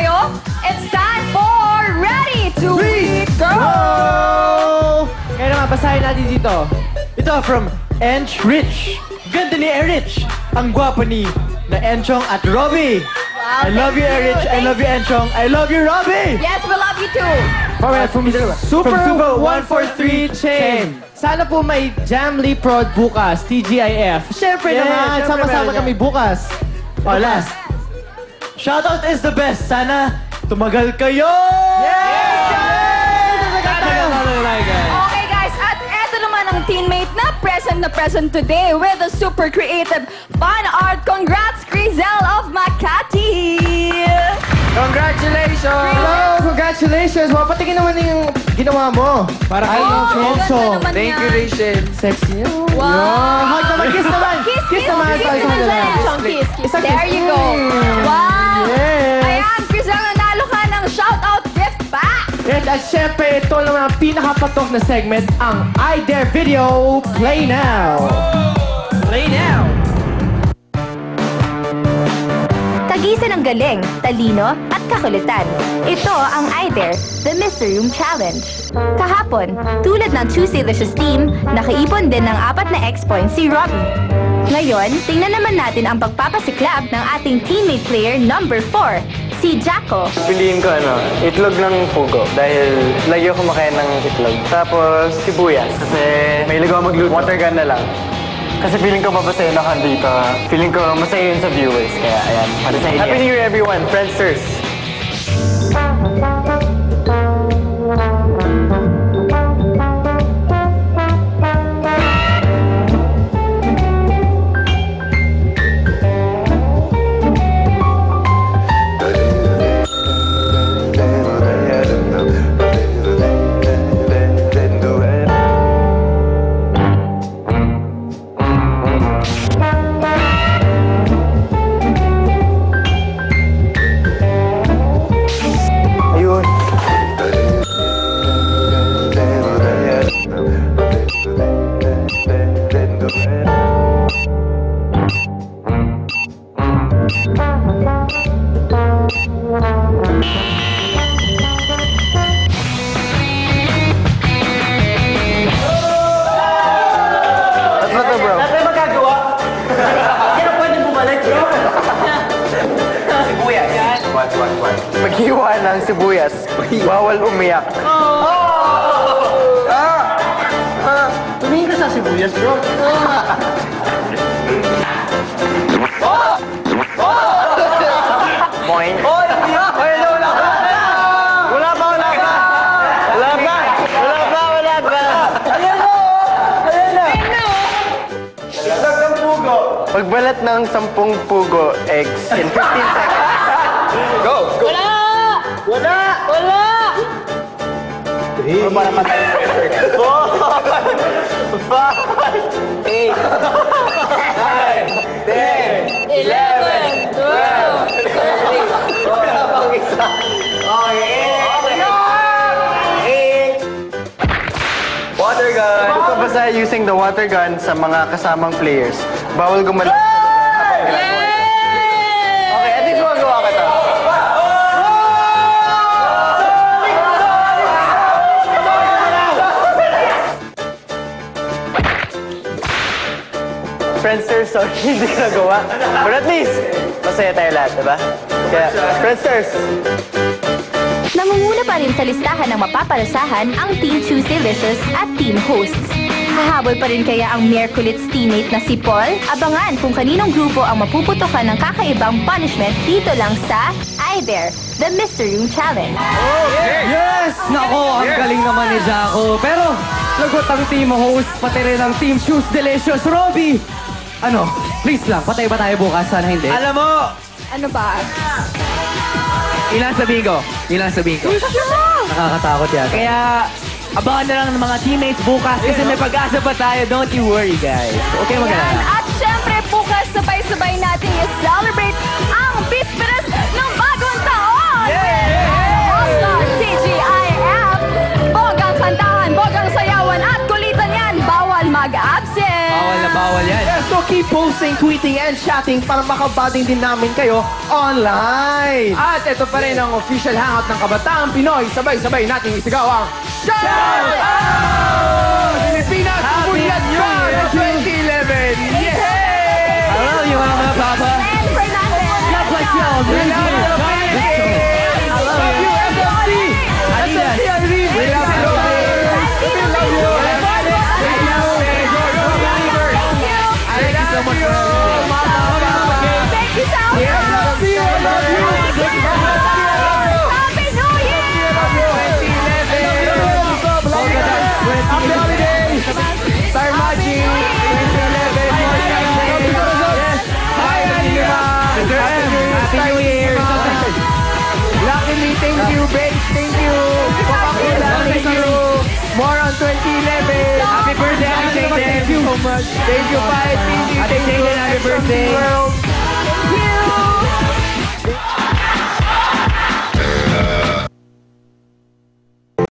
kayo? It's time for Ready to Go! Kaya naman, basahin natin dito. Ito from Ench Rich. Ganda ni Erich. Ang gwapo ni na Enchong at Robbie. Wow, I love you, Erich. I love you, Enchong. I love you, Robbie. Yes, we love you too. From Super 143 Chain. Sana po may Jam Leapfrog bukas, TGIF. Siyempre naman, sama-sama kami bukas. O, last. Shoutout is the best. Sana tumagal kayo! Okay guys, at eto naman ang teammate na present today with a super creative fun art. Congrats, Grizel of Makati! Congratulations! Hello! Congratulations! Wow, patingin naman yung ginawa mo. Para kayo yung song. Thank you, Rachel. Sexy niya. Wow! Hug naman, kiss naman! Kiss naman! Kiss naman dyan, Enchong. Kiss. Isang There kiss. you go. Wow! Yes! Ayan, Grizel, nanalo ka ng shoutout gift back! Yes, at syempre, ito naman ang pinakapatok na segment, ang I Dare Video Play Now! Play Now! Tagisan ng galing, talino, at kakulitan. Ito ang I Dare, the Mystery Room Challenge. Kahapon, tulad ng Tuesdaylicious team, nakaipon din ng 4 na X-points si Robbie. Ngayon, tingnan naman natin ang pagpapasiklab ng ating teammate player number 4, si Jacko. Piliin ko itlog ng pugo dahil lagi ako kumakain ng itlog. Tapos sibuyas kasi may ako magluto. Water gun na lang. Kasi feeling ko mapasayin ako dito. Feeling ko masaya yun sa viewers. Kaya ayan, para sa inyo. Happy New Year everyone, Friendsters! Paghiwa ng sibuyas, bawal umiyak. Tumingin ka sa sibuyas, bro. Moin. Pagbalat ng 10 pugo eggs in 15 seconds. Go! Wala! Para matay yung pressure. 4, 5, 8, 9, 10, 11, 12, 13, 14, okay, 8. Water gun. Ito basta using the water gun sa mga kasamang players. Bawal gumalaw. Okay, at least magawa ka to. Friendsters, sorry, hindi ko nagawa. But at least, masaya tayo lahat, diba? Kaya, Friendsters! Nangunguna pa rin sa listahan ng mapapalasahan ang Team Tuesdaylicious at Team Hosts. Hahabol pa rin kaya ang Miyerkulits teammate na si Paul? Abangan kung kaninong grupo ang mapuputokan ng kakaibang punishment dito lang sa I Dare, the Mystery Room Challenge. Yes! Nako, ang galing naman ni Jacko. Pero, lagot ang team host, pati rin ang Team Tuesdaylicious. Robbie! Ano, please lang, patay ba tayo bukas? Sana hindi. Alam mo, Ano ba? ilang sabihin ko. Nakakatakot yan. Kaya, abangan na lang ng mga teammates bukas kasi may pag-asa pa tayo. Don't you worry, guys. Okay, Ayan. mag-alala. At syempre, bukas sabay-sabay natin i-celebrate ang Bisperas ng Bagong Taon! All-Star TGIF! Bogang kantahan, bogang sayawan at kulitan yan! Bawal mag-absent! Bawal bawal yan. Yeah, so keep posting, tweeting, and chatting para makabading din namin kayo online. At ito pa rin ang official hangout ng Kabataang Pinoy. Sabay-sabay nating isigaw ang Shout Out! Pilipinas, Bumulad ka ng 2011! Yay! I love you, Mama, Papa. And Fernandez. God bless you all. We love you, Philippines! I love you, FFC! Adidas. FFC, Irene! We love you, Philippines! We love you! Thank you. I love you, Mama, Papa! Thank you so much. FFC, I love you! Happy New Year! 2011! Happy holidays! Star Magic! 2011! More success! Yes! Hi, Anima! Happy New Year! Lucky me, thank you, Bates, thank you! Papakula, thank you! More on 2011! Happy birthday, Ate Jaden. Thank you so much! Thank you, Pai, Ate thank you! Jaden, happy birthday. World!